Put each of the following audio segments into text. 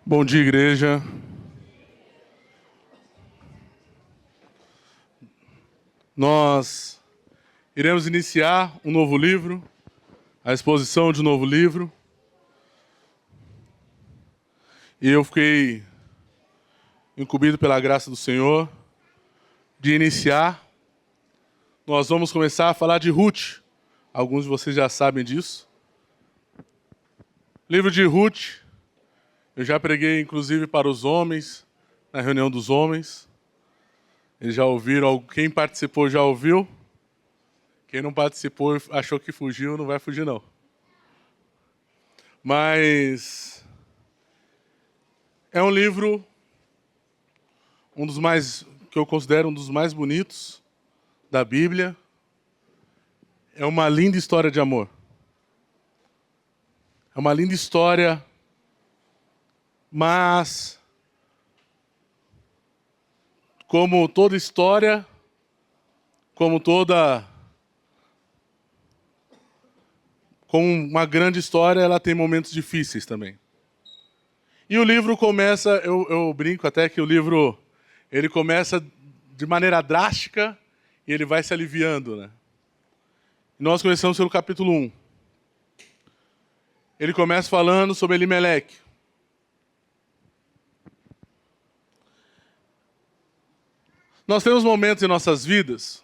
Bom dia, igreja. Nós iremos iniciar um novo livro, a exposição de um novo livro. E eu fiquei incumbido pela graça do Senhor de iniciar. Nós vamos começar a falar de Ruth. Alguns de vocês já sabem disso. Livro de Ruth. Eu já preguei, inclusive, para os homens, na reunião dos homens. Eles já ouviram, quem participou já ouviu. Quem não participou achou que fugiu, não vai fugir, não. Mas é um livro, que eu considero um dos mais bonitos da Bíblia. É uma linda história de amor. É uma linda história, mas como toda história, como uma grande história, ela tem momentos difíceis também. E o livro começa, eu brinco até que o livro, ele começa de maneira drástica e ele vai se aliviando, né? E nós começamos pelo capítulo 1. Ele começa falando sobre Elimeleque. Nós temos momentos em nossas vidas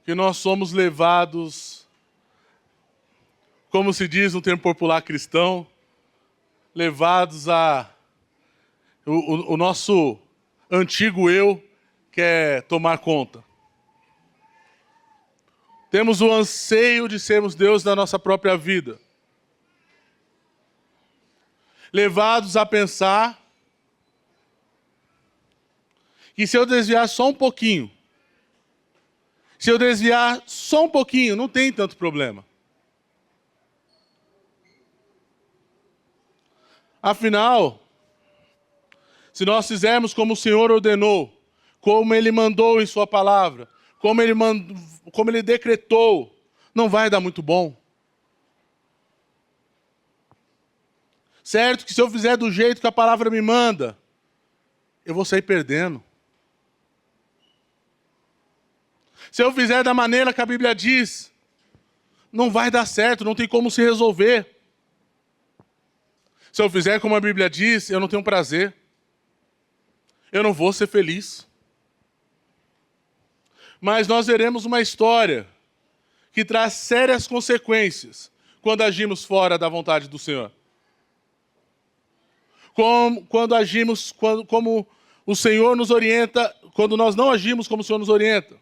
que nós somos levados, como se diz no termo popular cristão, levados a... O nosso antigo eu quer tomar conta. Temos o anseio de sermos Deus na nossa própria vida. Levados a pensar que se eu desviar só um pouquinho, não tem tanto problema. Afinal, se nós fizermos como o Senhor ordenou, como Ele mandou em Sua palavra, como Ele decretou, não vai dar muito bom. Certo que se eu fizer do jeito que a palavra me manda, eu vou sair perdendo. Se eu fizer da maneira que a Bíblia diz, não vai dar certo, não tem como se resolver. Se eu fizer como a Bíblia diz, eu não tenho prazer. Eu não vou ser feliz. Mas nós veremos uma história que traz sérias consequências quando agimos fora da vontade do Senhor. Quando agimos como o Senhor nos orienta, quando nós não agimos como o Senhor nos orienta.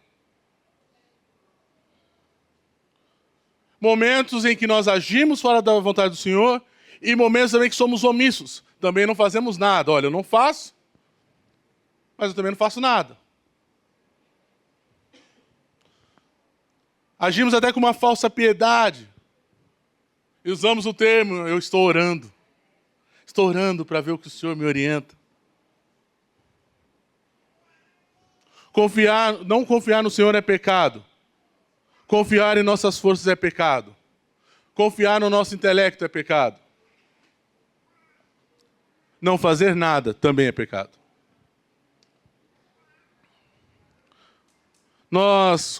Momentos em que nós agimos fora da vontade do Senhor e momentos também que somos omissos. Também não fazemos nada. Olha, eu não faço, mas eu também não faço nada. Agimos até com uma falsa piedade. E usamos o termo, eu estou orando. Estou orando para ver o que o Senhor me orienta. Não confiar no Senhor é pecado. Confiar em nossas forças é pecado. Confiar no nosso intelecto é pecado. Não fazer nada também é pecado.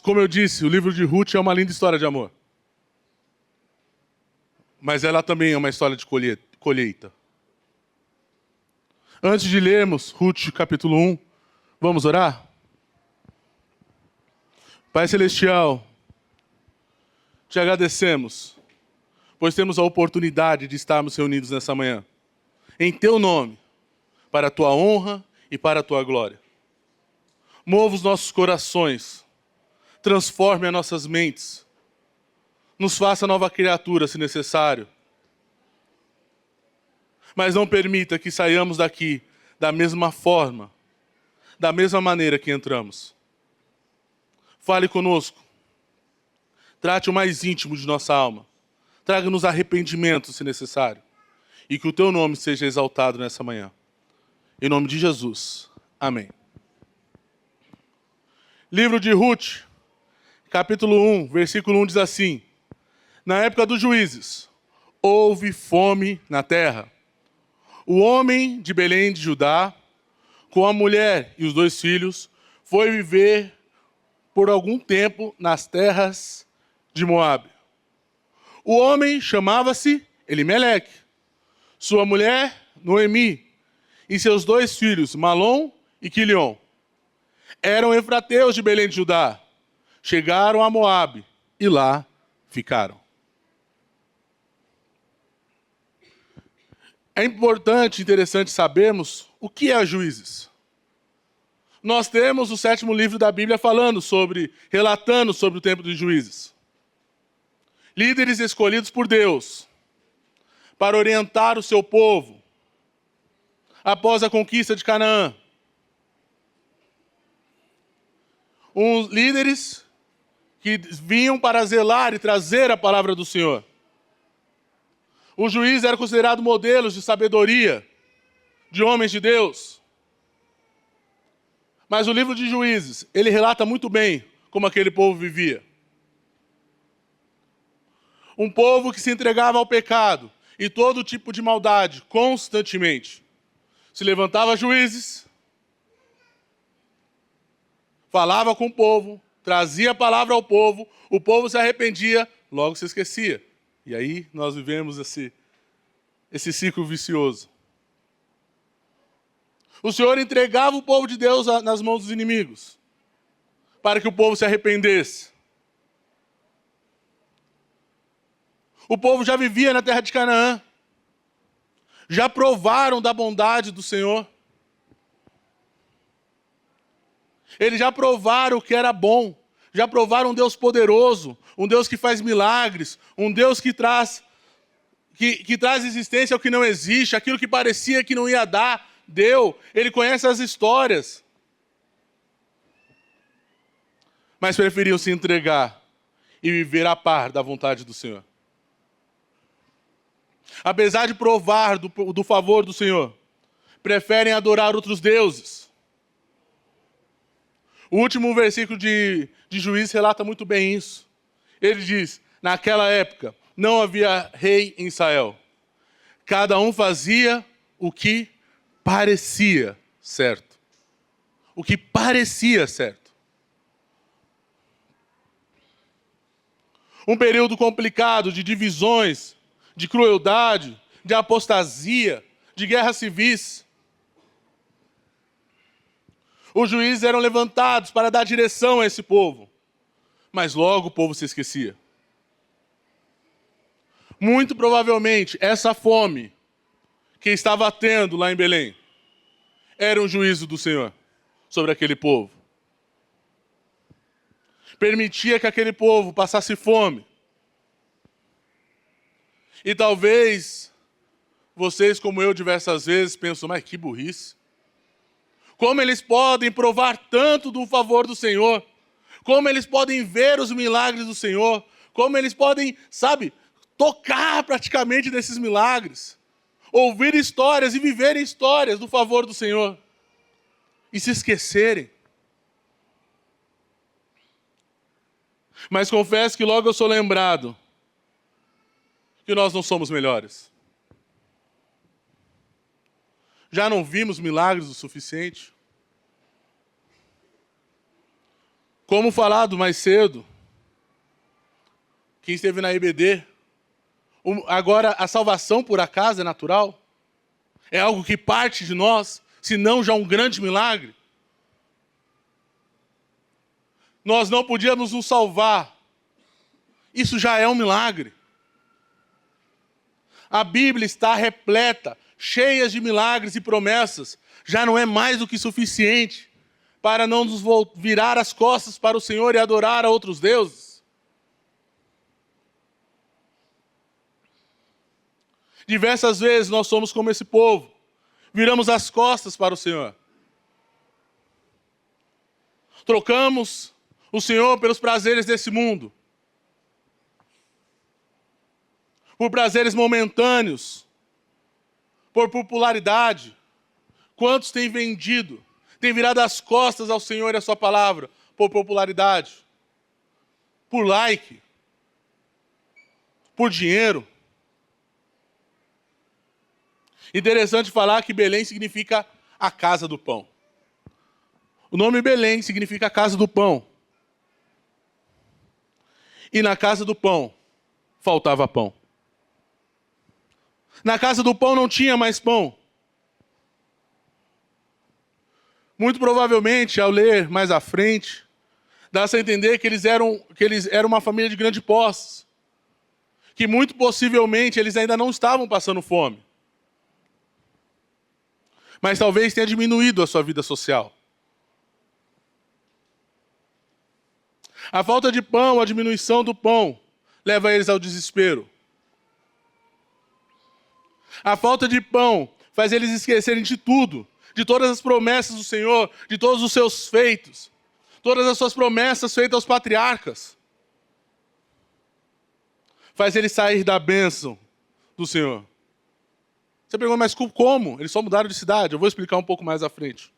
Como eu disse, o livro de Ruth é uma linda história de amor. Mas ela também é uma história de colheita. Antes de lermos Ruth capítulo 1, vamos orar? Pai Celestial, te agradecemos, pois temos a oportunidade de estarmos reunidos nessa manhã. Em Teu nome, para a Tua honra e para a Tua glória. Mova os nossos corações, transforme as nossas mentes, nos faça nova criatura se necessário. Mas não permita que saiamos daqui da mesma forma, da mesma maneira que entramos. Fale conosco, trate o mais íntimo de nossa alma, traga-nos arrependimento se necessário, e que o Teu nome seja exaltado nessa manhã. Em nome de Jesus. Amém. Livro de Ruth, capítulo 1, versículo 1 diz assim: Na época dos juízes, houve fome na terra. O homem de Belém de Judá, com a mulher e os 2 filhos, foi viver por algum tempo nas terras de Moabe. O homem chamava-se Elimeleque, sua mulher Noemi, e seus 2 filhos, Malom e Quilion. Eram efrateus de Belém de Judá. Chegaram a Moabe e lá ficaram. É importante, interessante sabermos o que é Juízes. Nós temos o 7º livro da Bíblia relatando sobre o tempo de Juízes. Líderes escolhidos por Deus para orientar o seu povo após a conquista de Canaã. Uns líderes que vinham para zelar e trazer a palavra do Senhor. Os juízes eram considerados modelos de sabedoria, de homens de Deus. Mas o livro de Juízes, ele relata muito bem como aquele povo vivia. Um povo que se entregava ao pecado e todo tipo de maldade constantemente. Se levantava juízes, falava com o povo, trazia a palavra ao povo, o povo se arrependia, logo se esquecia. E aí nós vivemos esse ciclo vicioso. O Senhor entregava o povo de Deus nas mãos dos inimigos, para que o povo se arrependesse. O povo já vivia na terra de Canaã, já provaram da bondade do Senhor. Eles já provaram o que era bom, já provaram um Deus poderoso, um Deus que faz milagres, um Deus que traz existência ao que não existe, aquilo que parecia que não ia dar, deu. Ele conhece as histórias. Mas preferiam se entregar e viver a par da vontade do Senhor. Apesar de provar do favor do Senhor, preferem adorar outros deuses. O último versículo de Juízes relata muito bem isso. Ele diz, naquela época, não havia rei em Israel. Cada um fazia o que parecia certo. O que parecia certo. Um período complicado de divisões, de crueldade, de apostasia, de guerras civis. Os juízes eram levantados para dar direção a esse povo. Mas logo o povo se esquecia. Muito provavelmente, essa fome que estava tendo lá em Belém era um juízo do Senhor sobre aquele povo. Permitia que aquele povo passasse fome. E talvez vocês, como eu, diversas vezes, pensam, mas que burrice. Como eles podem provar tanto do favor do Senhor? Como eles podem ver os milagres do Senhor? Como eles podem, tocar praticamente desses milagres? Ouvir histórias e viver histórias do favor do Senhor? E se esquecerem? Mas confesso que logo eu sou lembrado que nós não somos melhores. Já não vimos milagres o suficiente? Como falado mais cedo, quem esteve na IBD, agora a salvação por acaso é natural? É algo que parte de nós, se não já um grande milagre? Nós não podíamos nos salvar. Isso já é um milagre. A Bíblia está repleta, cheia de milagres e promessas. Já não é mais do que suficiente para não nos virar as costas para o Senhor e adorar a outros deuses. Diversas vezes nós somos como esse povo. Viramos as costas para o Senhor. Trocamos o Senhor pelos prazeres desse mundo. Por prazeres momentâneos. Por popularidade. Quantos têm vendido, têm virado as costas ao Senhor e à sua palavra por popularidade? Por like? Por dinheiro? Interessante falar que Belém significa a casa do pão. O nome Belém significa a casa do pão. E na casa do pão faltava pão. Na casa do pão não tinha mais pão. Muito provavelmente, ao ler mais à frente, dá-se a entender que eles eram uma família de grande posse. Que muito possivelmente eles ainda não estavam passando fome. Mas talvez tenha diminuído a sua vida social. A falta de pão, a diminuição do pão, leva eles ao desespero. A falta de pão faz eles esquecerem de tudo, de todas as promessas do Senhor, de todos os seus feitos, todas as suas promessas feitas aos patriarcas. Faz eles sair da bênção do Senhor. Você pergunta, mas como? Eles só mudaram de cidade. Eu vou explicar um pouco mais à frente.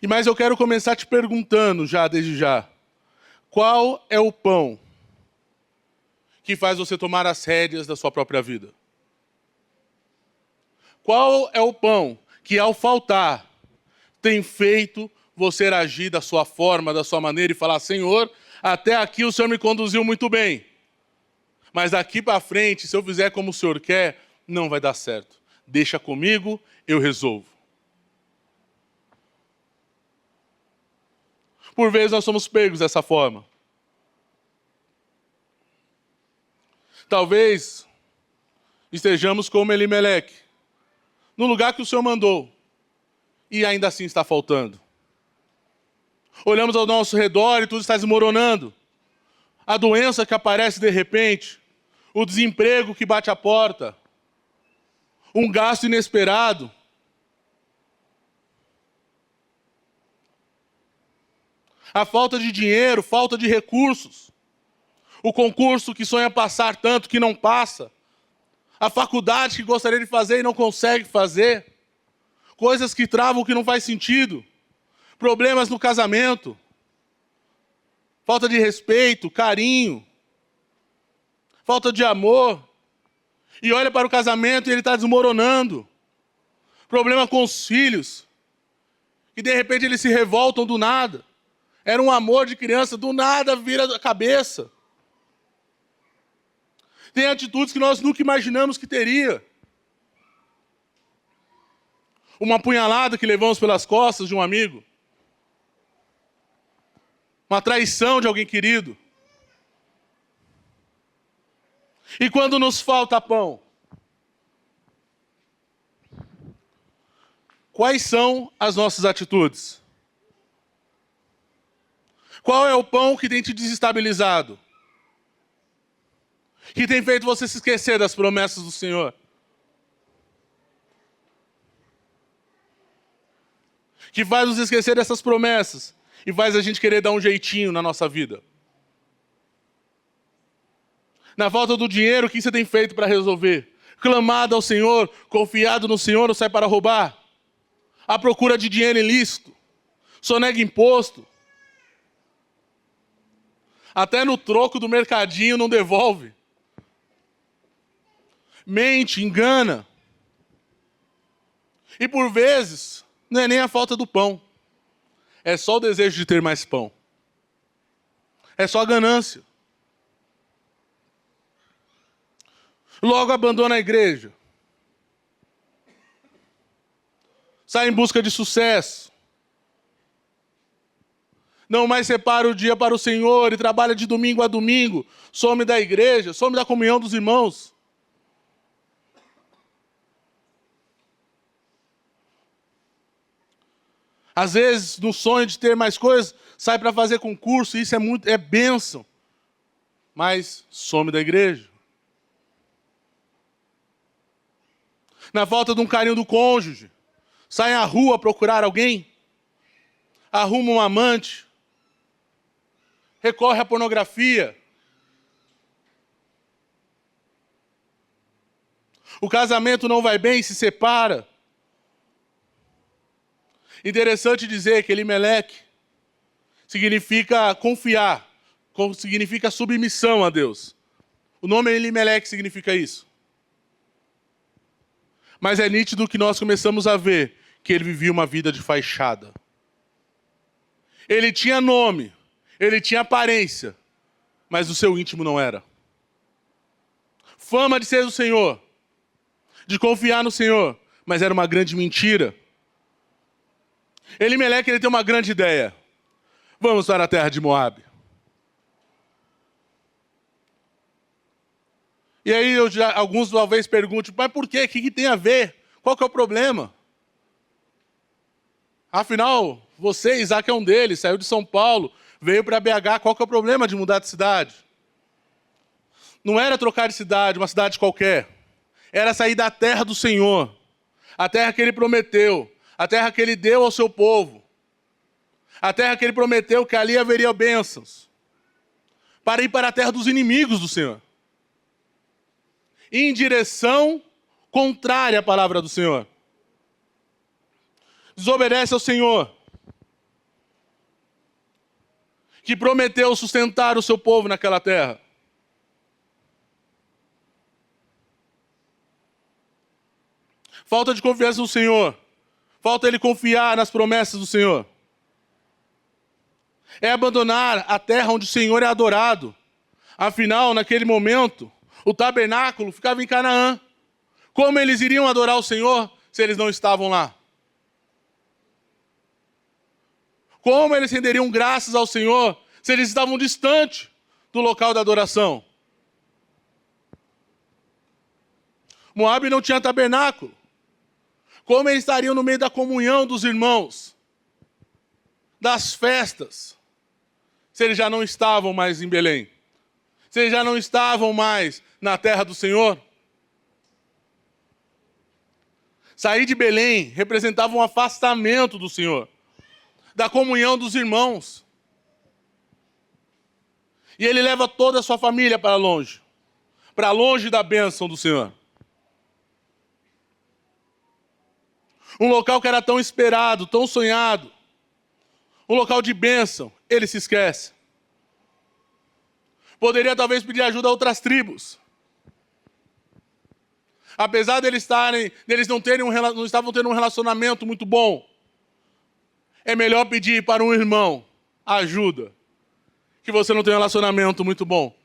Mas eu quero começar te perguntando desde já. Qual é o pão que faz você tomar as rédeas da sua própria vida? Qual é o pão que, ao faltar, tem feito você agir da sua forma, da sua maneira e falar, Senhor, até aqui o Senhor me conduziu muito bem. Mas daqui para frente, se eu fizer como o Senhor quer, não vai dar certo. Deixa comigo, eu resolvo. Por vezes nós somos pegos dessa forma. Talvez estejamos como Elimeleque, no lugar que o Senhor mandou, e ainda assim está faltando. Olhamos ao nosso redor e tudo está desmoronando. A doença que aparece de repente, o desemprego que bate a porta, um gasto inesperado. A falta de dinheiro, falta de recursos. O concurso que sonha passar tanto que não passa. A faculdade que gostaria de fazer e não consegue fazer. Coisas que travam que não faz sentido. Problemas no casamento. Falta de respeito, carinho. Falta de amor. E olha para o casamento e ele está desmoronando. Problema com os filhos. E de repente eles se revoltam do nada. Era um amor de criança, do nada vira a cabeça. Tem atitudes que nós nunca imaginamos que teria. Uma apunhalada que levamos pelas costas de um amigo. Uma traição de alguém querido. E quando nos falta pão? Quais são as nossas atitudes? Qual é o pão que tem te desestabilizado? Que tem feito você se esquecer das promessas do Senhor? Que faz nos esquecer dessas promessas e faz a gente querer dar um jeitinho na nossa vida? Na falta do dinheiro, o que você tem feito para resolver? Clamado ao Senhor, confiado no Senhor, ou sai para roubar? À procura de dinheiro ilícito? Sonega imposto? Até no troco do mercadinho não devolve. Mente, engana. E por vezes, não é nem a falta do pão. É só o desejo de ter mais pão. É só a ganância. Logo abandona a igreja. Sai em busca de sucesso. Não mais separa o dia para o Senhor e trabalha de domingo a domingo. Some da igreja, some da comunhão dos irmãos. Às vezes, no sonho de ter mais coisas, sai para fazer concurso, isso é bênção. Mas some da igreja. Na falta de um carinho do cônjuge, sai à rua procurar alguém, arruma um amante, recorre à pornografia. O casamento não vai bem, se separa. Interessante dizer que Elimeleque significa confiar, significa submissão a Deus. O nome Elimeleque significa isso. Mas é nítido que nós começamos a ver que ele vivia uma vida de fachada. Ele tinha nome, ele tinha aparência, mas o seu íntimo não era. Fama de ser do Senhor, de confiar no Senhor, mas era uma grande mentira. Elimeleque, ele tem uma grande ideia. Vamos para a terra de Moabe. E aí alguns talvez perguntem, mas por quê? O que tem a ver? Qual que é o problema? Afinal, você, Isaac é um deles, saiu de São Paulo, veio para BH, qual que é o problema de mudar de cidade? Não era trocar de cidade, uma cidade qualquer. Era sair da terra do Senhor, a terra que ele prometeu, a terra que ele deu ao seu povo, a terra que ele prometeu que ali haveria bênçãos, para ir para a terra dos inimigos do Senhor. Em direção contrária à palavra do Senhor. Desobedece ao Senhor, que prometeu sustentar o seu povo naquela terra. Falta de confiança no Senhor. Falta ele confiar nas promessas do Senhor. É abandonar a terra onde o Senhor é adorado. Afinal, naquele momento, o tabernáculo ficava em Canaã. Como eles iriam adorar o Senhor se eles não estavam lá? Como eles renderiam graças ao Senhor se eles estavam distante do local da adoração? Moabe não tinha tabernáculo. Como eles estariam no meio da comunhão dos irmãos, das festas, se eles já não estavam mais em Belém? Se eles já não estavam mais na terra do Senhor? Sair de Belém representava um afastamento do Senhor, da comunhão dos irmãos. E ele leva toda a sua família para longe da bênção do Senhor. Um local que era tão esperado, tão sonhado, um local de bênção, ele se esquece. Poderia talvez pedir ajuda a outras tribos. Apesar deles não estavam tendo um relacionamento muito bom, é melhor pedir para um irmão ajuda, que você não tem um relacionamento muito bom,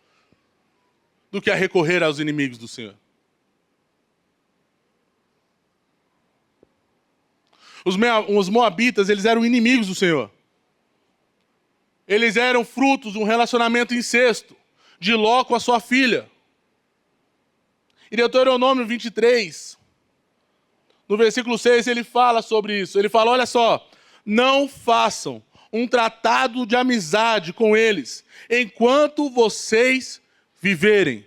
do que a recorrer aos inimigos do Senhor. Os moabitas, eles eram inimigos do Senhor. Eles eram frutos de um relacionamento incesto de Ló com a sua filha. Em Deuteronômio 23, no versículo 6, ele fala sobre isso. Ele fala, olha só, não façam um tratado de amizade com eles, enquanto vocês viverem.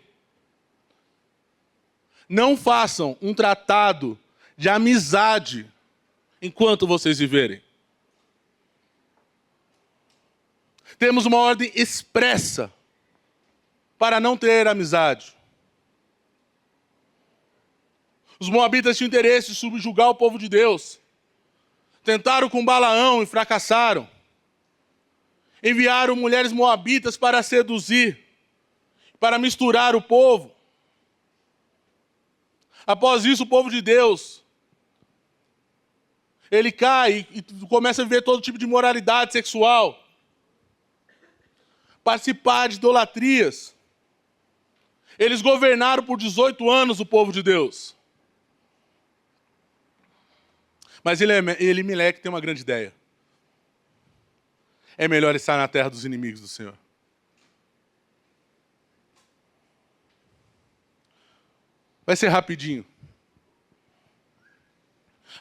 Não façam um tratado de amizade enquanto vocês viverem. Temos uma ordem expressa para não ter amizade. Os moabitas tinham interesse em subjugar o povo de Deus. Tentaram com Balaão e fracassaram. Enviaram mulheres moabitas para seduzir, para misturar o povo. Após isso, o povo de Deus, ele cai e começa a viver todo tipo de imoralidade sexual. Participar de idolatrias. Eles governaram por 18 anos o povo de Deus. Mas Elimeleque tem uma grande ideia. É melhor estar na terra dos inimigos do Senhor. Vai ser rapidinho.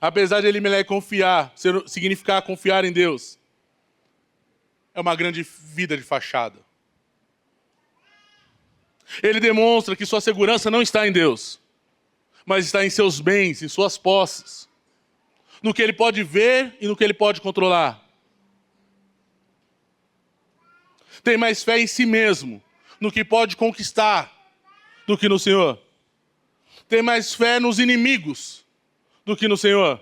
Apesar de Elimeleque significar confiar em Deus, é uma grande vida de fachada. Ele demonstra que sua segurança não está em Deus, mas está em seus bens, em suas posses, no que ele pode ver e no que ele pode controlar. Tem mais fé em si mesmo, no que pode conquistar, do que no Senhor. Tem mais fé nos inimigos do que no Senhor.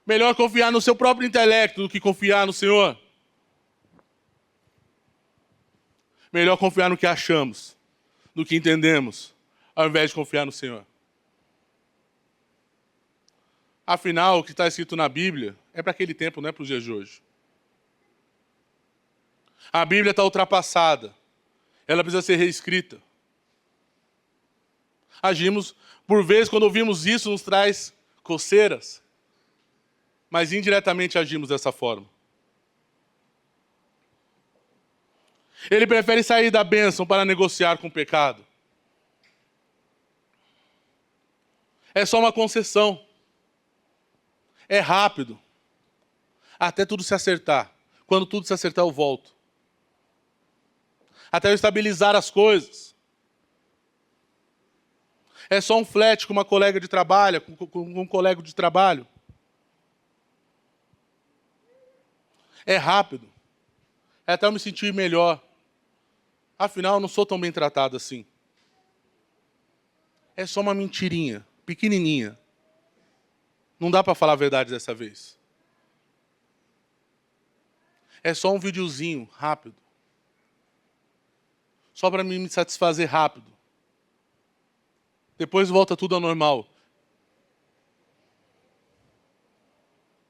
Melhor confiar no seu próprio intelecto do que confiar no Senhor. Melhor confiar no que achamos, no que entendemos, ao invés de confiar no Senhor. Afinal, o que está escrito na Bíblia é para aquele tempo, não é para os dias de hoje. A Bíblia está ultrapassada. Ela precisa ser reescrita. Agimos, por vezes, quando ouvimos isso, nos traz coceiras. Mas indiretamente agimos dessa forma. Ele prefere sair da bênção para negociar com o pecado. É só uma concessão. É rápido. Até tudo se acertar. Quando tudo se acertar, eu volto. Até eu estabilizar as coisas. É só um flerte com uma colega de trabalho, com um colega de trabalho. É rápido. É até eu me sentir melhor. Afinal, eu não sou tão bem tratado assim. É só uma mentirinha, pequenininha. Não dá para falar a verdade dessa vez. É só um videozinho rápido. Só para me satisfazer rápido. Depois volta tudo ao normal.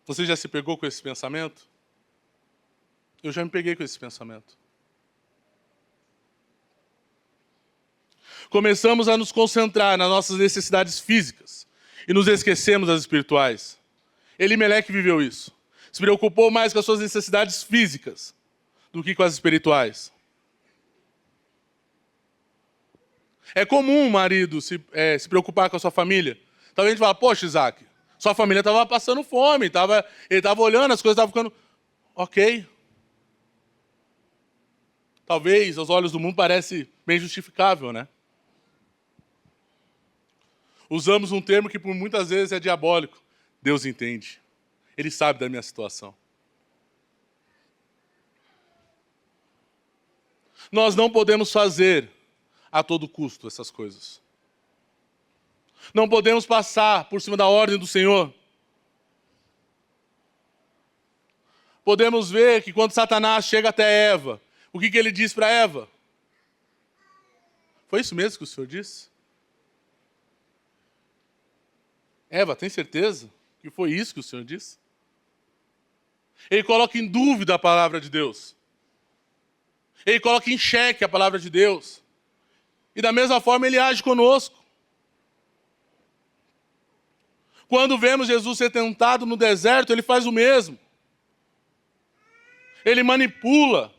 Você já se pegou com esse pensamento? Eu já me peguei com esse pensamento. Começamos a nos concentrar nas nossas necessidades físicas e nos esquecemos das espirituais. Elimeleque viveu isso. Se preocupou mais com as suas necessidades físicas do que com as espirituais. É comum o marido se preocupar com a sua família. Talvez a gente fala, poxa, Isaac, sua família estava passando fome, ele estava olhando, as coisas estavam ficando... Ok. Talvez, aos olhos do mundo, parece bem justificável, né? Usamos um termo que por muitas vezes é diabólico. Deus entende. Ele sabe da minha situação. Nós não podemos fazer a todo custo essas coisas. Não podemos passar por cima da ordem do Senhor. Podemos ver que quando Satanás chega até Eva, o que ele diz para Eva? Foi isso mesmo que o Senhor disse? Eva, tem certeza que foi isso que o Senhor disse? Ele coloca em dúvida a palavra de Deus. Ele coloca em xeque a palavra de Deus. E da mesma forma ele age conosco. Quando vemos Jesus ser tentado no deserto, ele faz o mesmo. Ele manipula.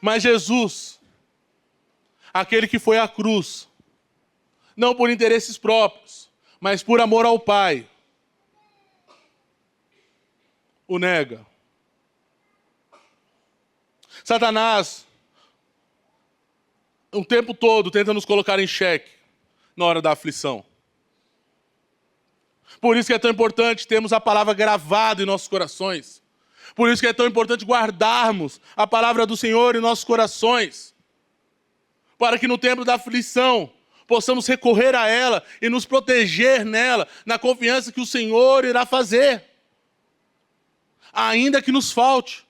Mas Jesus, aquele que foi à cruz, não por interesses próprios, mas por amor ao Pai, o nega. Satanás, o tempo todo, tenta nos colocar em xeque na hora da aflição. Por isso que é tão importante termos a palavra gravada em nossos corações. Por isso que é tão importante guardarmos a palavra do Senhor em nossos corações. Para que no tempo da aflição possamos recorrer a ela e nos proteger nela, na confiança que o Senhor irá fazer. Ainda que nos falte.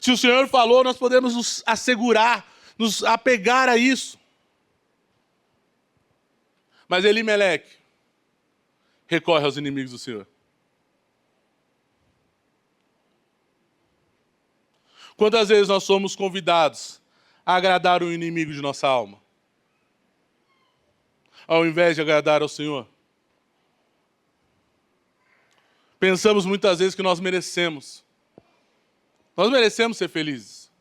Se o Senhor falou, nós podemos nos assegurar, nos apegar a isso. Mas Elimeleque recorre aos inimigos do Senhor. Quantas vezes nós somos convidados a agradar o inimigo de nossa alma, ao invés de agradar ao Senhor? Pensamos muitas vezes que nós merecemos. Nós merecemos ser felizes.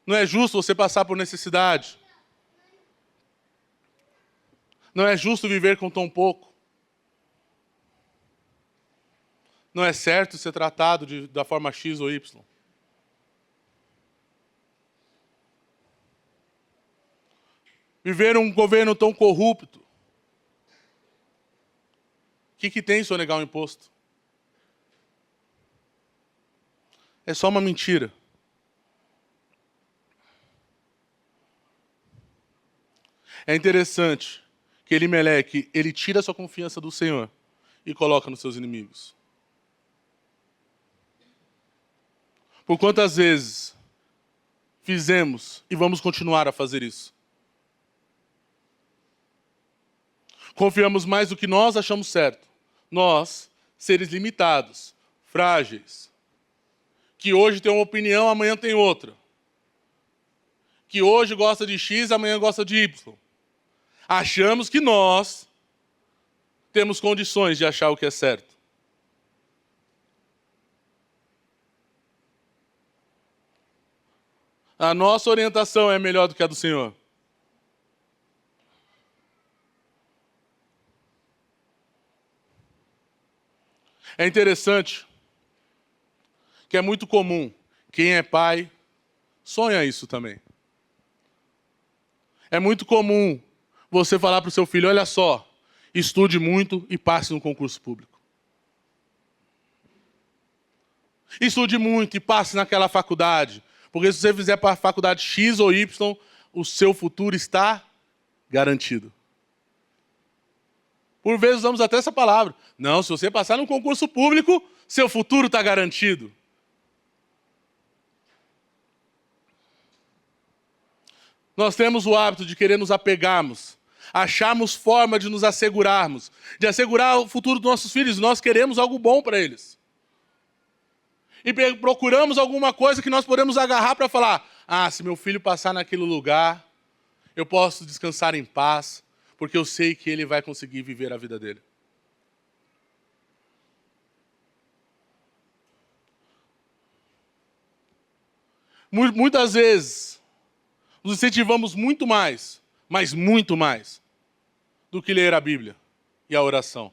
Não é justo você passar por necessidade. Não é justo viver com tão pouco. Não é certo ser tratado da forma X ou Y. Viver um governo tão corrupto. O que tem se eu negar um imposto? É só uma mentira. É interessante que Elimeleque, ele tira a sua confiança do Senhor e coloca nos seus inimigos. Por quantas vezes fizemos e vamos continuar a fazer isso. Confiamos mais do que nós achamos certo. Nós, seres limitados, frágeis, que hoje tem uma opinião, amanhã tem outra. Que hoje gosta de X, amanhã gosta de Y. Achamos que nós temos condições de achar o que é certo. A nossa orientação é melhor do que a do Senhor. É interessante que é muito comum, quem é pai sonha isso também. É muito comum você falar para o seu filho, olha só, estude muito e passe no concurso público. Estude muito e passe naquela faculdade, porque se você fizer para a faculdade X ou Y, o seu futuro está garantido. Por vezes usamos até essa palavra. Não, se você passar num concurso público, seu futuro está garantido. Nós temos o hábito de querer nos apegarmos, acharmos forma de nos assegurarmos, de assegurar o futuro dos nossos filhos. Nós queremos algo bom para eles. E procuramos alguma coisa que nós podemos agarrar para falar, se meu filho passar naquele lugar, eu posso descansar em paz, porque eu sei que ele vai conseguir viver a vida dele. Muitas vezes, nos incentivamos muito mais, mas muito mais, do que ler a Bíblia e a oração.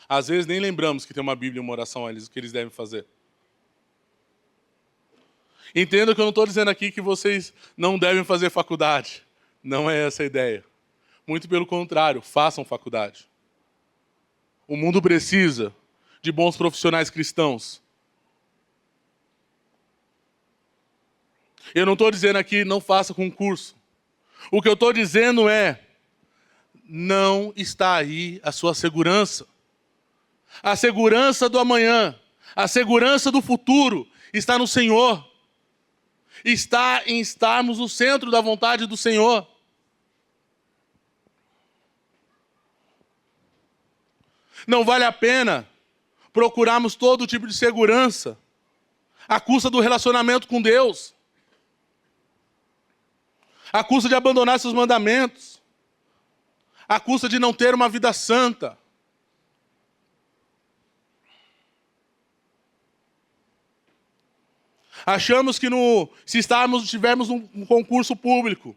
Às vezes nem lembramos que tem uma Bíblia e uma oração a eles, o que eles devem fazer. Entenda que eu não estou dizendo aqui que vocês não devem fazer faculdade. Não é essa a ideia. Muito pelo contrário, façam faculdade. O mundo precisa de bons profissionais cristãos. Eu não estou dizendo aqui não faça concurso. O que eu estou dizendo é, não está aí a sua segurança. A segurança do amanhã, a segurança do futuro está no Senhor. Está em estarmos no centro da vontade do Senhor. Não vale a pena procurarmos todo tipo de segurança à custa do relacionamento com Deus, à custa de abandonar seus mandamentos, à custa de não ter uma vida santa. Achamos que se tivermos um concurso público,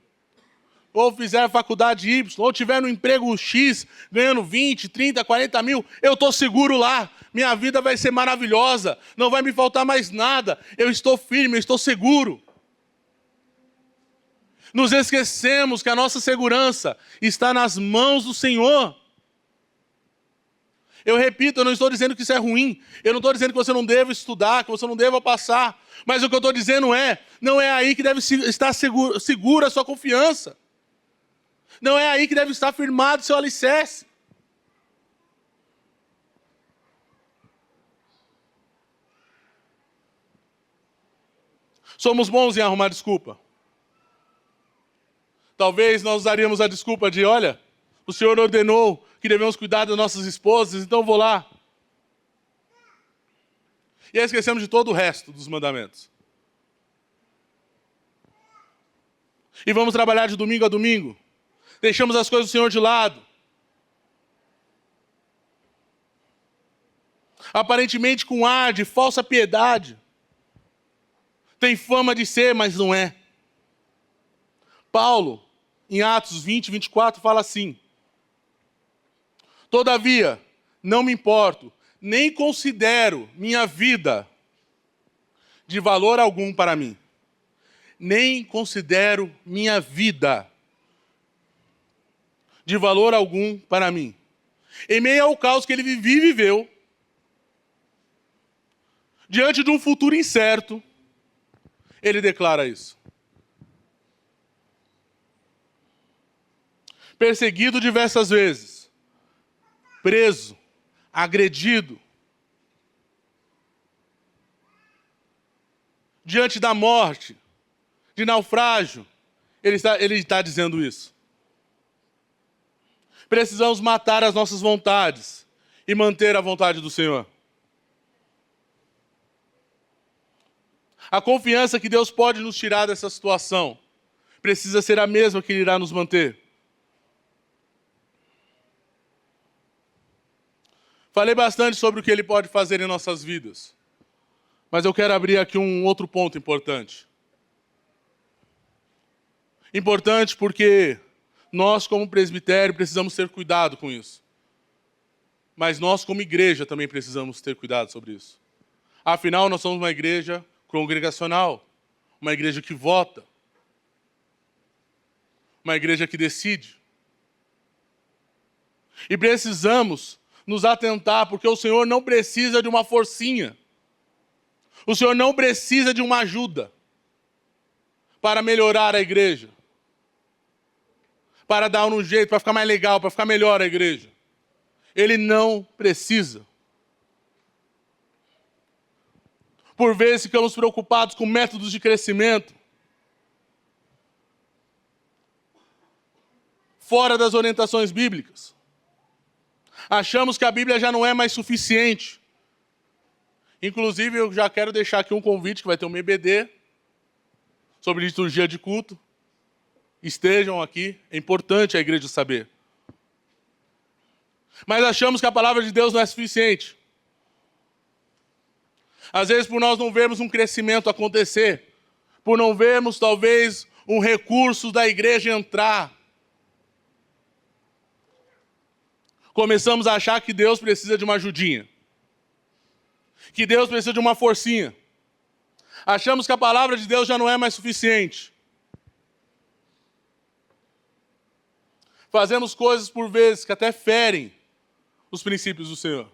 ou fizer a faculdade Y, ou tiver no emprego X, ganhando 20, 30, 40 mil, eu estou seguro lá, minha vida vai ser maravilhosa, não vai me faltar mais nada, eu estou firme, eu estou seguro. Nos esquecemos que a nossa segurança está nas mãos do Senhor. Eu repito, eu não estou dizendo que isso é ruim, eu não estou dizendo que você não deva estudar, que você não deva passar, mas o que eu estou dizendo não é aí que deve estar segura a sua confiança. Não é aí que deve estar firmado o seu alicerce. Somos bons em arrumar desculpa. Talvez nós usaríamos a desculpa de, olha, o Senhor ordenou que devemos cuidar das nossas esposas, então eu vou lá. E aí esquecemos de todo o resto dos mandamentos. E vamos trabalhar de domingo a domingo. Deixamos as coisas do Senhor de lado. Aparentemente com ar de falsa piedade. Tem fama de ser, mas não é. Paulo, em Atos 20, 24, fala assim: todavia, não me importo, nem considero minha vida de valor algum para mim. Nem considero minha vida de valor algum para mim. Em meio ao caos que ele viveu, diante de um futuro incerto, ele declara isso. Perseguido diversas vezes, preso, agredido, diante da morte, de naufrágio, ele está dizendo isso. Precisamos matar as nossas vontades e manter a vontade do Senhor. A confiança que Deus pode nos tirar dessa situação precisa ser a mesma que Ele irá nos manter. Falei bastante sobre o que Ele pode fazer em nossas vidas, mas eu quero abrir aqui um outro ponto importante. Importante porque nós, como presbitério, precisamos ter cuidado com isso. Mas nós, como igreja, também precisamos ter cuidado sobre isso. Afinal, nós somos uma igreja congregacional, uma igreja que vota, uma igreja que decide. E precisamos nos atentar, porque o Senhor não precisa de uma forcinha. O Senhor não precisa de uma ajuda para melhorar a igreja, para dar um jeito, para ficar mais legal, para ficar melhor a igreja. Ele não precisa. Por vezes ficamos preocupados com métodos de crescimento, fora das orientações bíblicas. Achamos que a Bíblia já não é mais suficiente. Inclusive, eu já quero deixar aqui um convite, que vai ter um EBD sobre liturgia de culto. Estejam aqui, é importante a igreja saber. Mas achamos que a palavra de Deus não é suficiente. Às vezes, por nós não vermos um crescimento acontecer, por não vermos, talvez, um recurso da igreja entrar, começamos a achar que Deus precisa de uma ajudinha, que Deus precisa de uma forcinha. Achamos que a palavra de Deus já não é mais suficiente. Fazemos coisas, por vezes, que até ferem os princípios do Senhor.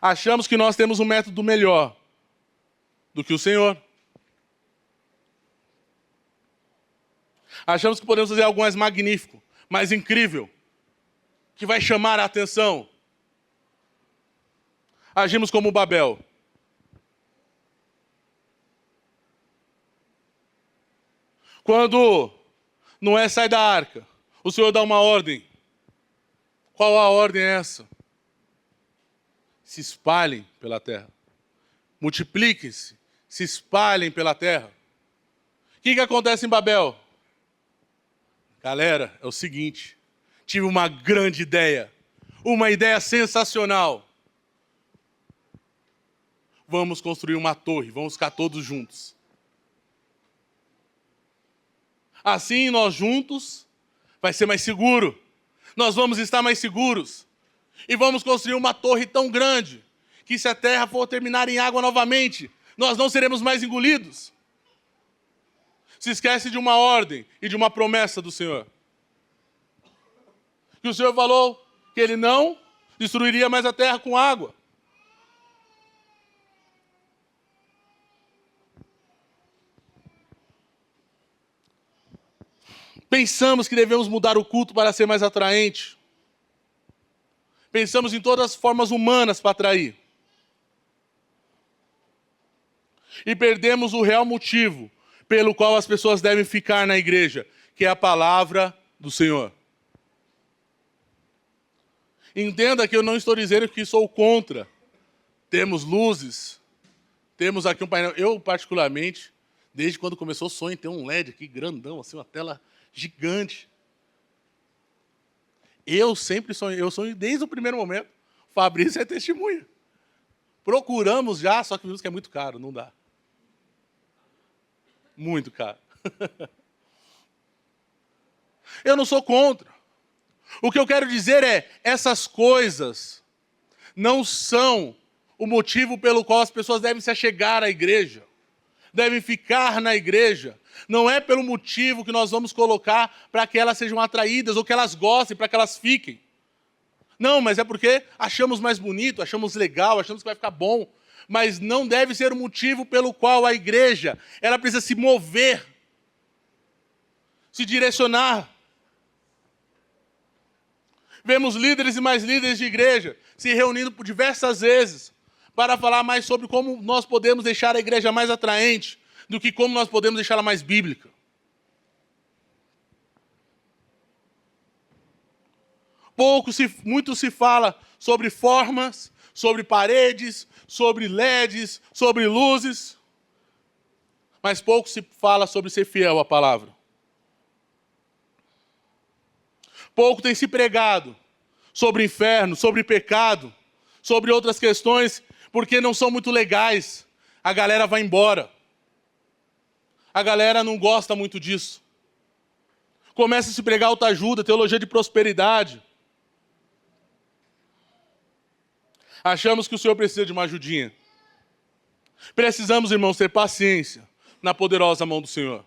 Achamos que nós temos um método melhor do que o Senhor. Achamos que podemos fazer algo mais magnífico, mais incrível, que vai chamar a atenção. Agimos como Babel. Quando Noé sai da arca, o Senhor dá uma ordem. Qual a ordem é essa? Se espalhem pela terra. Multipliquem-se, se espalhem pela terra. O que acontece em Babel? Galera, é o seguinte, tive uma grande ideia, uma ideia sensacional. Vamos construir uma torre, vamos ficar todos juntos. Assim, nós juntos, vai ser mais seguro. Nós vamos estar mais seguros. E vamos construir uma torre tão grande, que se a terra for terminar em água novamente, nós não seremos mais engolidos. Se esquece de uma ordem e de uma promessa do Senhor. Que o Senhor falou que Ele não destruiria mais a terra com água. Pensamos que devemos mudar o culto para ser mais atraente. Pensamos em todas as formas humanas para atrair. E perdemos o real motivo pelo qual as pessoas devem ficar na igreja, que é a palavra do Senhor. Entenda que eu não estou dizendo que sou contra. Temos luzes, temos aqui um painel. Eu, particularmente, desde quando começou, sonho em ter um LED aqui grandão, assim, uma tela gigante. Eu sempre sonhei, eu sonho desde o primeiro momento. Fabrício é testemunha. Procuramos já, só que vimos que é muito caro, não dá. Muito caro. Eu não sou contra. O que eu quero dizer é, essas coisas não são o motivo pelo qual as pessoas devem se achegar à igreja, devem ficar na igreja. Não é pelo motivo que nós vamos colocar para que elas sejam atraídas ou que elas gostem, para que elas fiquem. Não, mas é porque achamos mais bonito, achamos legal, achamos que vai ficar bom. Mas não deve ser o motivo pelo qual a igreja ela precisa se mover, se direcionar. Vemos líderes e mais líderes de igreja se reunindo por diversas vezes para falar mais sobre como nós podemos deixar a igreja mais atraente do que como nós podemos deixá-la mais bíblica. Muito se fala sobre formas, sobre paredes, sobre LEDs, sobre luzes, mas pouco se fala sobre ser fiel à palavra. Pouco tem se pregado sobre inferno, sobre pecado, sobre outras questões, porque não são muito legais. A galera vai embora. A galera não gosta muito disso. Começa a se pregar autoajuda, teologia de prosperidade. Achamos que o Senhor precisa de uma ajudinha. Precisamos, irmãos, ter paciência na poderosa mão do Senhor.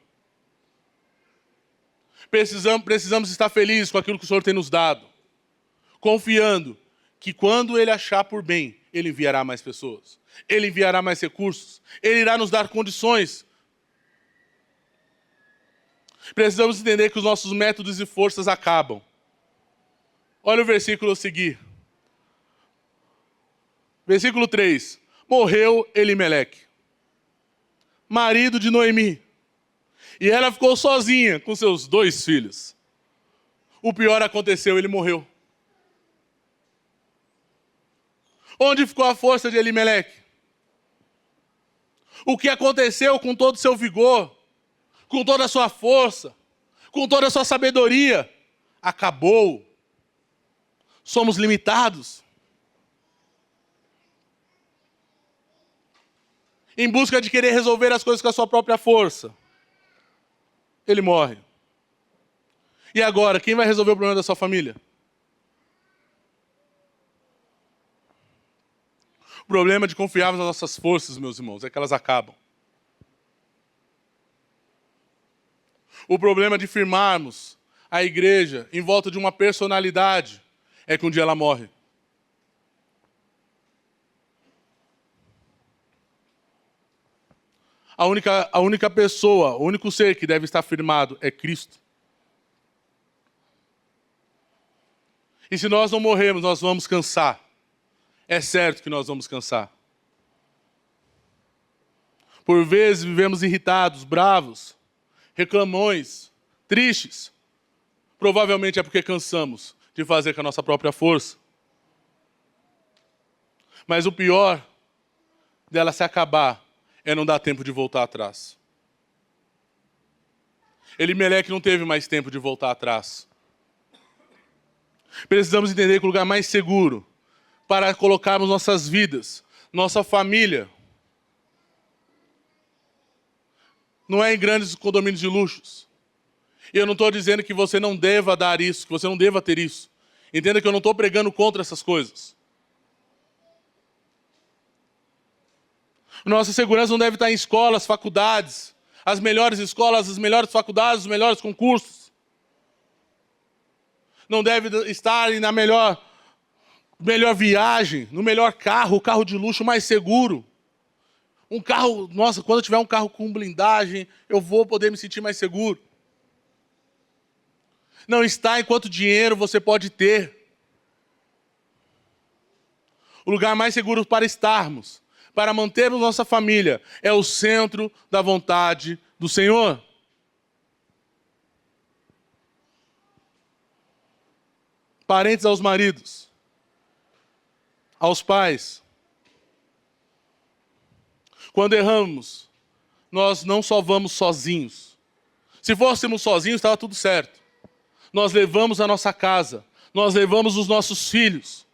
Precisamos estar felizes com aquilo que o Senhor tem nos dado, confiando que quando Ele achar por bem, Ele enviará mais pessoas, Ele enviará mais recursos, Ele irá nos dar condições. Precisamos entender que os nossos métodos e forças acabam. Olha o versículo a seguir. Versículo 3. Morreu Elimeleque, marido de Noemi, e ela ficou sozinha com seus 2 filhos. O pior aconteceu, ele morreu. Onde ficou a força de Elimeleque? O que aconteceu com todo o seu vigor, com toda a sua força, com toda a sua sabedoria? Acabou. Somos limitados. Em busca de querer resolver as coisas com a sua própria força, ele morre. E agora, quem vai resolver o problema da sua família? O problema de confiarmos nas nossas forças, meus irmãos, é que elas acabam. O problema de firmarmos a igreja em volta de uma personalidade é que um dia ela morre. A única pessoa, o único ser que deve estar firmado é Cristo. E se nós não morrermos, nós vamos cansar. É certo que nós vamos cansar. Por vezes vivemos irritados, bravos, reclamões, tristes. Provavelmente é porque cansamos de fazer com a nossa própria força. Mas o pior dela se acabar é não dar tempo de voltar atrás. Elimeleque não teve mais tempo de voltar atrás. Precisamos entender que o lugar mais seguro para colocarmos nossas vidas, nossa família, não é em grandes condomínios de luxos. E eu não estou dizendo que você não deva dar isso, que você não deva ter isso. Entenda que eu não estou pregando contra essas coisas. Nossa segurança não deve estar em escolas, faculdades, as melhores escolas, as melhores faculdades, os melhores concursos. Não deve estar na melhor viagem, no melhor carro, o carro de luxo mais seguro. Um carro, nossa, quando eu tiver um carro com blindagem, eu vou poder me sentir mais seguro. Não está em quanto dinheiro você pode ter. O lugar mais seguro para estarmos, para mantermos nossa família, é o centro da vontade do Senhor. Parentes aos maridos, aos pais. Quando erramos, nós não só vamos sozinhos. Se fôssemos sozinhos, estava tudo certo. Nós levamos a nossa casa, nós levamos os nossos filhos.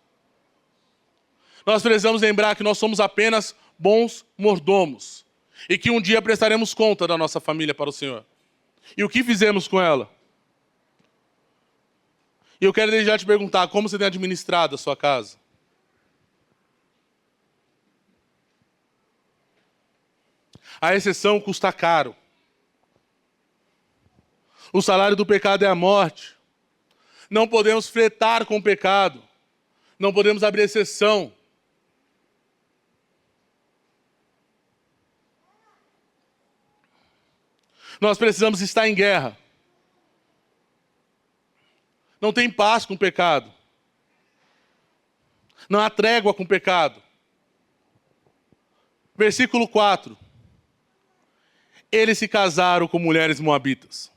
Nós precisamos lembrar que nós somos apenas bons mordomos e que um dia prestaremos conta da nossa família para o Senhor. E o que fizemos com ela? E eu quero desde já te perguntar, como você tem administrado a sua casa? A exceção custa caro. O salário do pecado é a morte. Não podemos fletar com o pecado. Não podemos abrir exceção. Nós precisamos estar em guerra. Não tem paz com o pecado. Não há trégua com o pecado. Versículo 4. Eles se casaram com mulheres moabitas.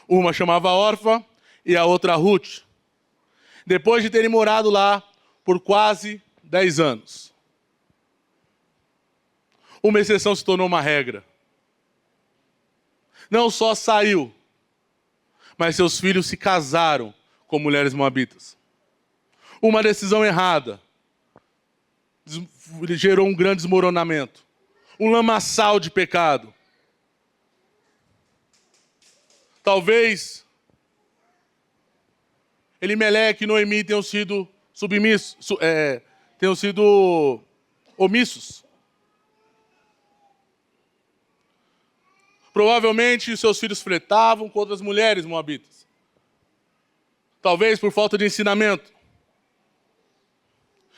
Uma chamava Orfa e a outra Ruth. Depois de terem morado lá por quase 10 anos. Uma exceção se tornou uma regra. Não só saiu, mas seus filhos se casaram com mulheres moabitas. Uma decisão errada gerou um grande desmoronamento. Um lamaçal de pecado. Talvez Elimeleque e Noemi tenham sido omissos. Provavelmente seus filhos fletavam com outras mulheres moabitas. Talvez por falta de ensinamento.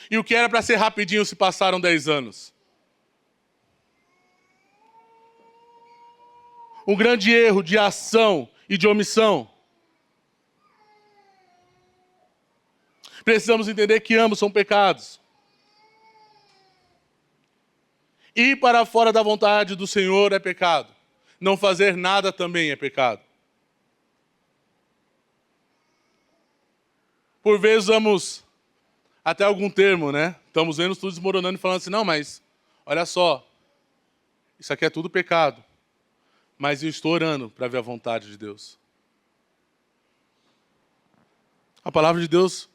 E o que era para ser rapidinho se passaram 10 anos. Um grande erro de ação e de omissão. Precisamos entender que ambos são pecados. Ir para fora da vontade do Senhor é pecado. Não fazer nada também é pecado. Por vezes usamos até algum termo, né? Estamos vendo tudo desmoronando e falando assim, não, mas olha só, isso aqui é tudo pecado. Mas eu estou orando para ver a vontade de Deus. A palavra de Deus,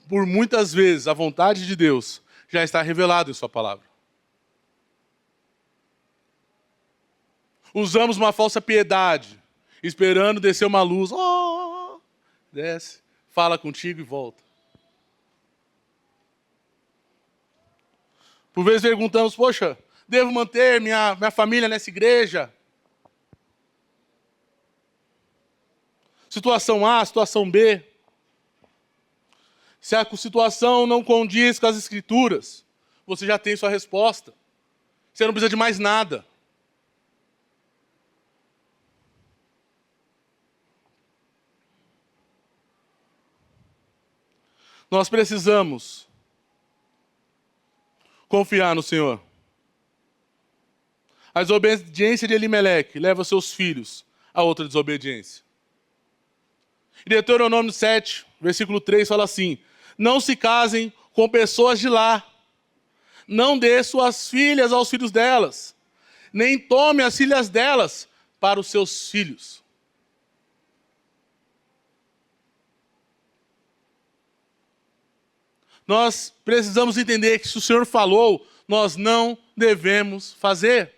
por muitas vezes, a vontade de Deus já está revelada em sua palavra. Usamos uma falsa piedade, esperando descer uma luz. Oh, desce, fala contigo e volta. Por vezes perguntamos, poxa, devo manter minha família nessa igreja? Situação A, situação B. Se a situação não condiz com as Escrituras, você já tem sua resposta. Você não precisa de mais nada. Nós precisamos confiar no Senhor. A desobediência de Elimeleque leva seus filhos a outra desobediência. Em Deuteronômio 7, versículo 3, fala assim: não se casem com pessoas de lá. Não dê suas filhas aos filhos delas. Nem tome as filhas delas para os seus filhos. Nós precisamos entender que se o Senhor falou, nós não devemos fazer.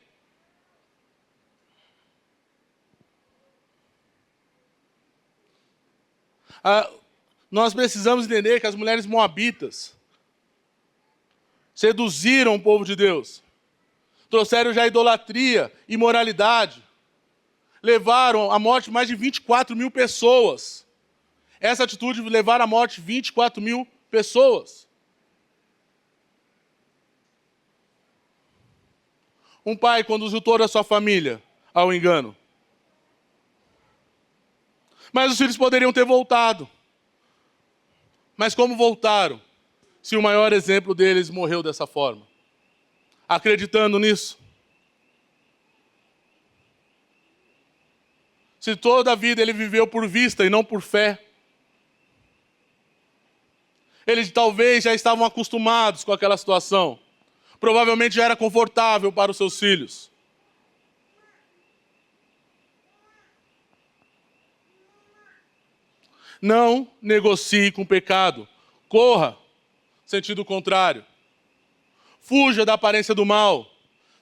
Nós precisamos entender que as mulheres moabitas seduziram o povo de Deus. Trouxeram já idolatria, imoralidade. Levaram à morte mais de 24 mil pessoas. Essa atitude levaram à morte 24 mil pessoas. Um pai conduziu toda a sua família ao engano. Mas os filhos poderiam ter voltado. Mas como voltaram? Se o maior exemplo deles morreu dessa forma. Acreditando nisso. Se toda a vida ele viveu por vista e não por fé. Eles talvez já estavam acostumados com aquela situação. Provavelmente já era confortável para os seus filhos. Não negocie com o pecado. Corra, sentido contrário. Fuja da aparência do mal.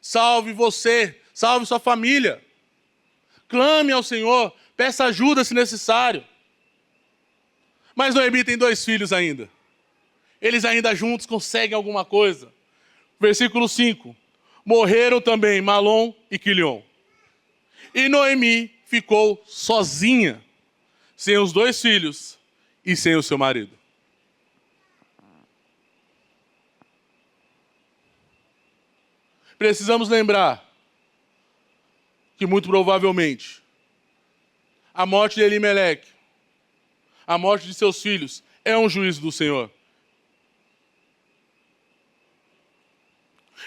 Salve você, salve sua família. Clame ao Senhor, peça ajuda se necessário. Mas Noemi tem 2 filhos ainda. Eles ainda juntos conseguem alguma coisa. Versículo 5. Morreram também Malom e Quilion. E Noemi ficou sozinha, sem os 2 filhos e sem o seu marido. Precisamos lembrar que muito provavelmente a morte de Elimeleque, a morte de seus filhos, é um juízo do Senhor.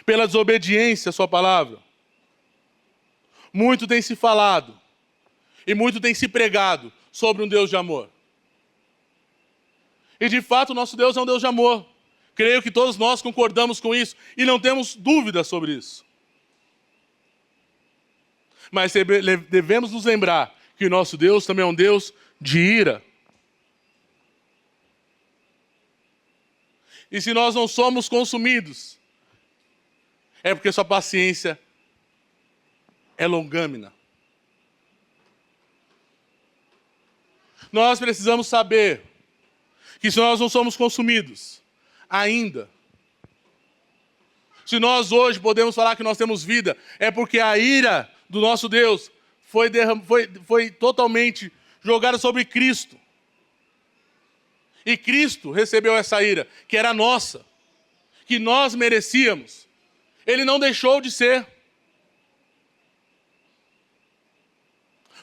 pela desobediência à sua palavra. Muito tem se falado e muito tem se pregado sobre um Deus de amor. E de fato o nosso Deus é um Deus de amor. Creio que todos nós concordamos com isso e não temos dúvidas sobre isso. Mas devemos nos lembrar que o nosso Deus também é um Deus de ira. E se nós não somos consumidos, é porque sua paciência é longâmina. Nós precisamos saber que se nós não somos consumidos ainda, se nós hoje podemos falar que nós temos vida, é porque a ira do nosso Deus foi totalmente jogada sobre Cristo. E Cristo recebeu essa ira, que era nossa, que nós merecíamos. Ele não deixou de ser.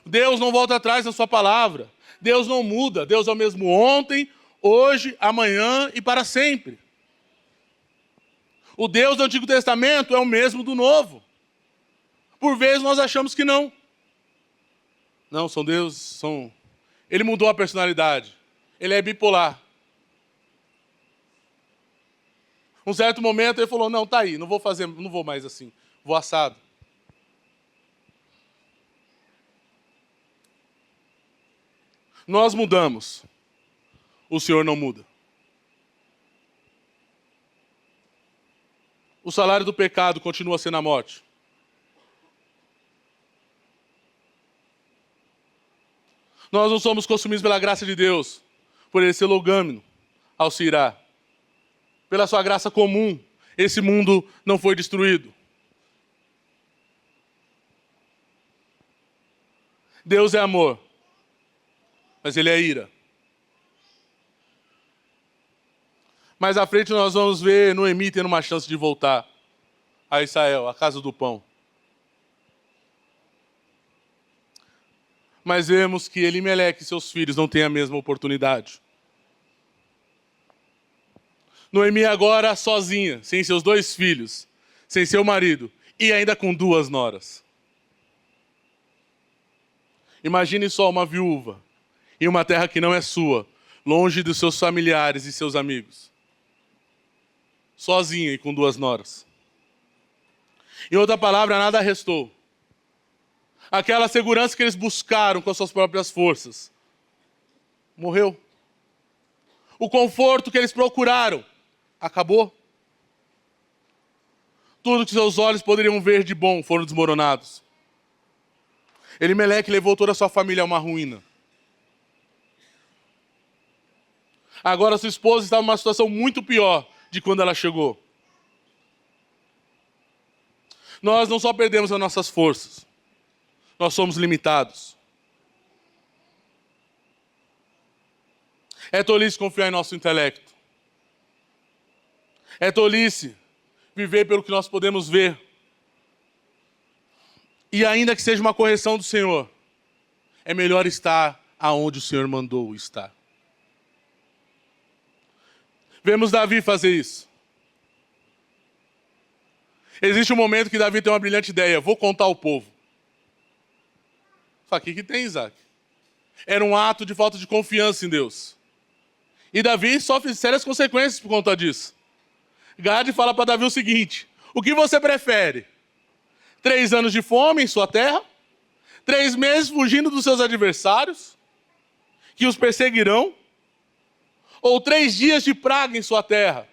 Deus não volta atrás na sua palavra. Deus não muda. Deus é o mesmo ontem, hoje, amanhã e para sempre. O Deus do Antigo Testamento é o mesmo do Novo. Por vezes nós achamos que não. Não, são deuses, Ele mudou a personalidade. Ele é bipolar. Um certo momento ele falou, não, tá aí, não vou mais assim, vou assado. Nós mudamos, o Senhor não muda. O salário do pecado continua sendo a morte. Nós não somos consumidos pela graça de Deus, por Ele ser longâmino ao se irar. Pela sua graça comum, esse mundo não foi destruído. Deus é amor, mas Ele é ira. Mais à frente nós vamos ver Noemi tendo uma chance de voltar a Israel, a casa do pão. Mas vemos que Elimeleque e seus filhos não têm a mesma oportunidade. Noemi agora sozinha, sem seus 2 filhos, sem seu marido e ainda com 2 noras. Imagine só uma viúva em uma terra que não é sua, longe dos seus familiares e seus amigos. Sozinha e com 2 noras. Em outra palavra, nada restou. Aquela segurança que eles buscaram com as suas próprias forças morreu. O conforto que eles procuraram acabou. Tudo que seus olhos poderiam ver de bom foram desmoronados. Elimeleque levou toda a sua família a uma ruína. Agora sua esposa estava numa situação muito pior de quando ela chegou. Nós não só perdemos as nossas forças, nós somos limitados. É tolice confiar em nosso intelecto. É tolice viver pelo que nós podemos ver. E ainda que seja uma correção do Senhor, é melhor estar aonde o Senhor mandou estar. Vemos Davi fazer isso. Existe um momento que Davi tem uma brilhante ideia. Vou contar ao povo. Fala, o que tem, Isaac? Era um ato de falta de confiança em Deus. E Davi sofre sérias consequências por conta disso. Gade fala para Davi o seguinte: o que você prefere? 3 anos de fome em sua terra? 3 meses fugindo dos seus adversários, que os perseguirão? Ou 3 dias de praga em sua terra?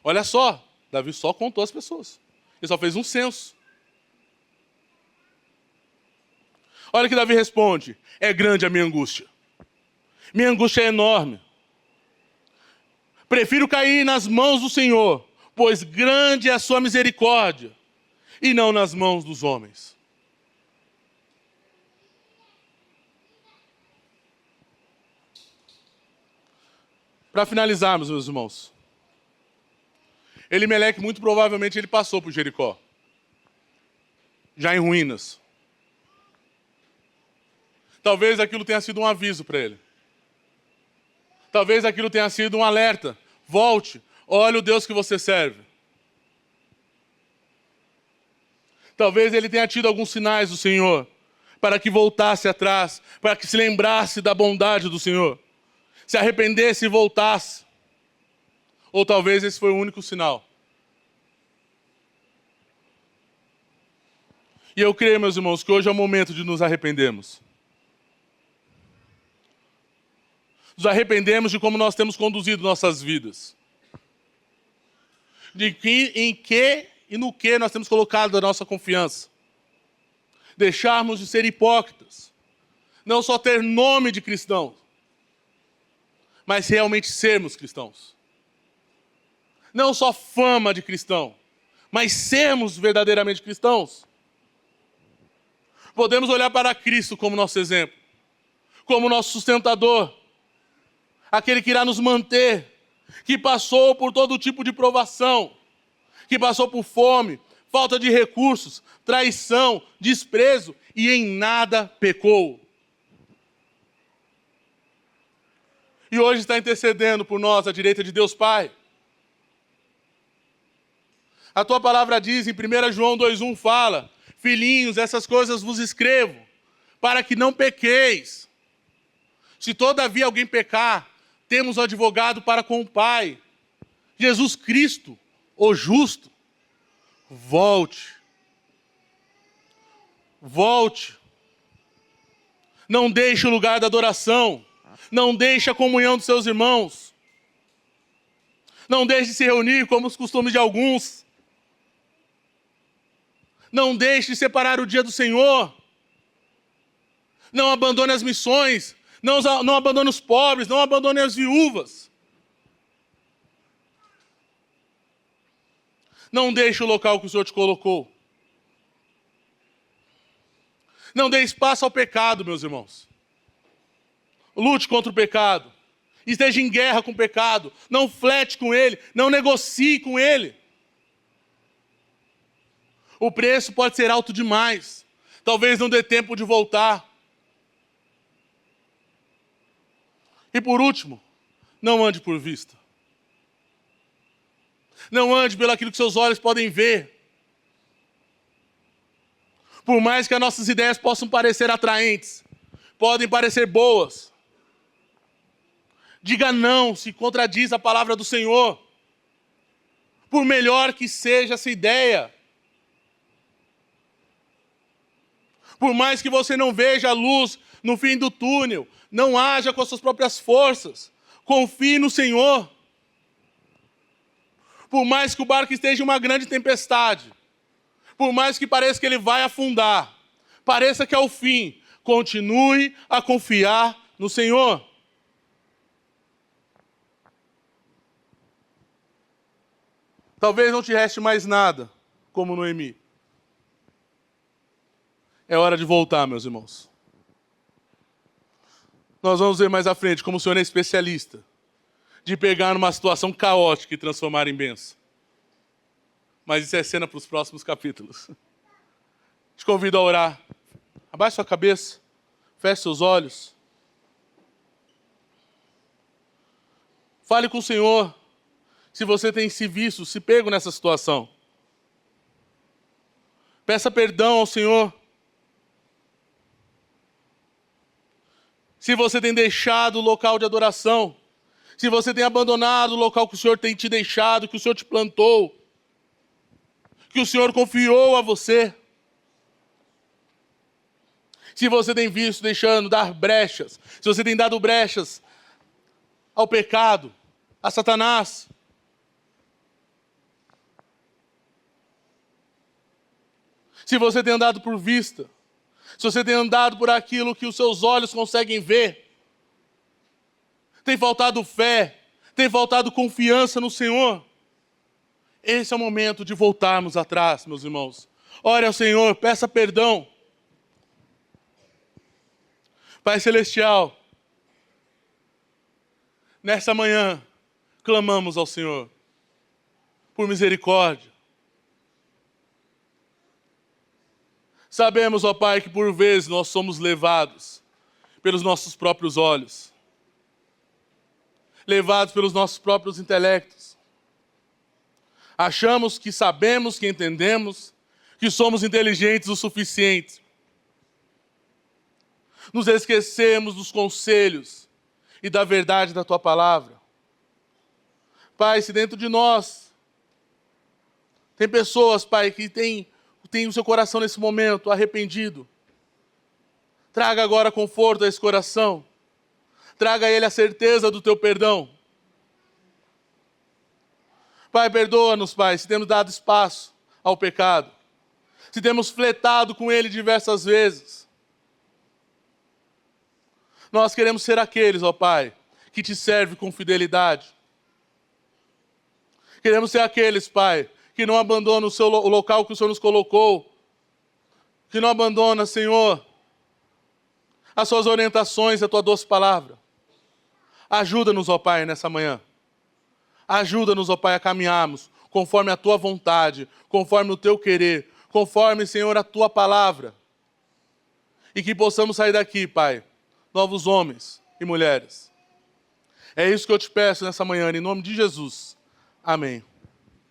Olha só, Davi só contou as pessoas. Ele só fez um censo. Olha o que Davi responde: é grande a minha angústia. Minha angústia é enorme. Prefiro cair nas mãos do Senhor, pois grande é a sua misericórdia, e não nas mãos dos homens. Para finalizarmos, meus irmãos, Elimeleque, muito provavelmente, ele passou por Jericó, já em ruínas. Talvez aquilo tenha sido um aviso para ele. Talvez aquilo tenha sido um alerta. Volte, Olha o Deus que você serve. Talvez ele tenha tido alguns sinais do Senhor para que voltasse atrás, para que se lembrasse da bondade do Senhor, se arrependesse e voltasse. Ou talvez esse foi o único sinal. E eu creio, meus irmãos, que hoje é o momento de nos arrependermos. Nos arrependemos de como nós temos conduzido nossas vidas. Em que e no que nós temos colocado a nossa confiança. Deixarmos de ser hipócritas. Não só ter nome de cristão, mas realmente sermos cristãos. Não só fama de cristão, mas sermos verdadeiramente cristãos. Podemos olhar para Cristo como nosso exemplo, como nosso sustentador, aquele que irá nos manter, que passou por todo tipo de provação, que passou por fome, falta de recursos, traição, desprezo e em nada pecou. E hoje está intercedendo por nós à direita de Deus Pai. A tua palavra diz em 1 João 2,1 fala: filhinhos, essas coisas vos escrevo, para que não pequeis. Se todavia alguém pecar, temos um advogado para com o Pai, Jesus Cristo, o justo. Volte. Volte. Não deixe o lugar da adoração. Não deixe a comunhão dos seus irmãos. Não deixe de se reunir como os costumes de alguns. Não deixe de separar o dia do Senhor. Não abandone as missões. Não abandone os pobres. Não abandone as viúvas. Não deixe o local que o Senhor te colocou. Não dê espaço ao pecado, meus irmãos. Lute contra o pecado. Esteja em guerra com o pecado. Não flete com ele. Não negocie com ele. O preço pode ser alto demais. Talvez não dê tempo de voltar. E por último, não ande por vista. Não ande pelo aquilo que seus olhos podem ver. Por mais que as nossas ideias possam parecer atraentes, podem parecer boas, diga não se contradiz a palavra do Senhor. Por melhor que seja essa ideia. Por mais que você não veja a luz no fim do túnel, não haja com as suas próprias forças. Confie no Senhor. Por mais que o barco esteja em uma grande tempestade, por mais que pareça que ele vai afundar, pareça que é o fim, continue a confiar no Senhor. Talvez não te reste mais nada, como Noemi. É hora de voltar, meus irmãos. Nós vamos ver mais à frente como o Senhor é especialista de pegar numa situação caótica e transformar em bênção. Mas isso é cena para os próximos capítulos. Te convido a orar. Abaixe sua cabeça, feche seus olhos. Fale com o Senhor se você tem se visto, se pego nessa situação. Peça perdão ao Senhor. Se você tem deixado o local de adoração, se você tem abandonado o local que o Senhor tem te deixado, que o Senhor te plantou, que o Senhor confiou a você. Se você tem visto deixando dar brechas, se você tem dado brechas ao pecado, a Satanás. Se você tem andado por vista, se você tem andado por aquilo que os seus olhos conseguem ver, tem faltado fé, tem faltado confiança no Senhor. Esse é o momento de voltarmos atrás, meus irmãos. Ore ao Senhor, peça perdão. Pai Celestial, nessa manhã, clamamos ao Senhor por misericórdia. Sabemos, ó Pai, que por vezes nós somos levados pelos nossos próprios olhos, levados pelos nossos próprios intelectos, Achamos que sabemos, que entendemos, que somos inteligentes o suficiente. Nos esquecemos dos conselhos e da verdade da Tua palavra. Pai, se dentro de nós tem pessoas, Pai, que têm o seu coração nesse momento arrependido, traga agora conforto a esse coração. Traga a ele a certeza do Teu perdão. Pai, perdoa-nos, Pai, se temos dado espaço ao pecado, se temos flertado com ele diversas vezes. Nós queremos ser aqueles, ó Pai, que Te servem com fidelidade. Queremos ser aqueles, Pai, que não abandonam o local que o Senhor nos colocou, que não abandona, Senhor, as Suas orientações, a Tua doce palavra. Ajuda-nos, ó Pai, nessa manhã. Ajuda-nos, ó Pai, a caminharmos conforme a Tua vontade, conforme o Teu querer, conforme, Senhor, a Tua palavra. E que possamos sair daqui, Pai, novos homens e mulheres. É isso que eu Te peço nessa manhã, em nome de Jesus. Amém.